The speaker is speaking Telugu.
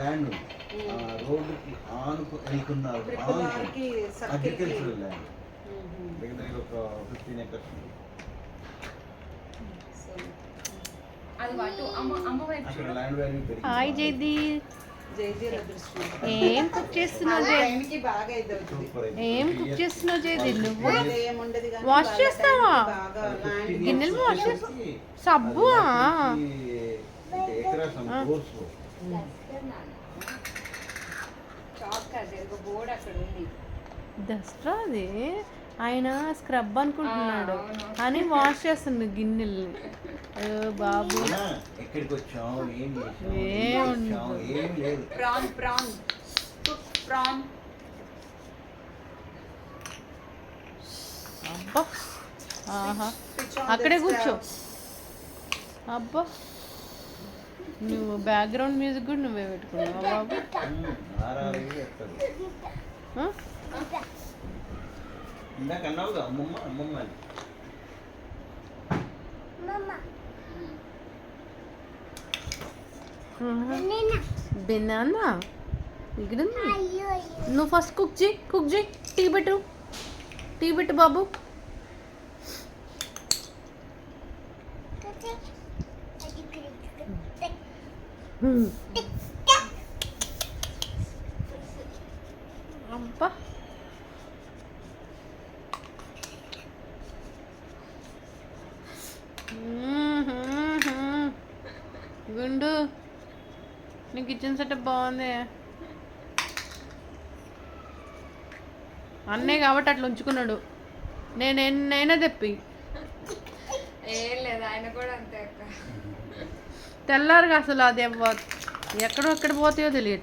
ల్యాండ్ ఉంది. రోడ్డుకి ఆనుకు వెళ్తున్నారు. అగ్రికల్చరల్ ల్యాండ్ దగ్గర దగ్గర ఒక 15 acres ఉంది. అక్కడ ల్యాండ్ వాల్యూ పెరిగింది. హాయ్ జైది, ఏం కుక్ చేస్తున్నావు జైది? ఏం కుక్ చేస్తున్నావు జైది? నువ్వు వాష్ చేస్తావా? గిన్నెలు వాష్ చేస్తావా? సబ్బు దసరా అది ఆయన స్క్రబ్ అనుకుంటున్నాడు అని వాష్ చేస్తుంది గిన్నెలు. బాబు ఎక్కడికి వచ్చాం, ఏం లేదు. అబ్బా, ఆహా, అక్కడే కూర్చో. అబ్బా, నువ్వు బ్యాక్గ్రౌండ్ మ్యూజిక్ కూడా నువ్వే పెట్టుకున్నావా బాబు? ఇందాక అన్నావుగా అమ్మమ్మ అమ్మమ్మ అని. బెనానా ఇక్కడ నువ్వు ఫస్ట్ కుక్ చేయి. టీ పెట్టు బాబు. అబ్బా, గుండు నీ కిచెన్ సెటప్ బాగుంది. అన్నే కాబట్టి అట్లా ఉంచుకున్నాడు. నేనైనా తెప్పి ఏం లేదు, ఆయన కూడా అంతే అక్క. తెల్లారుగా అసలు అది ఎక్కడో ఎక్కడ పోతాయో తెలియదు.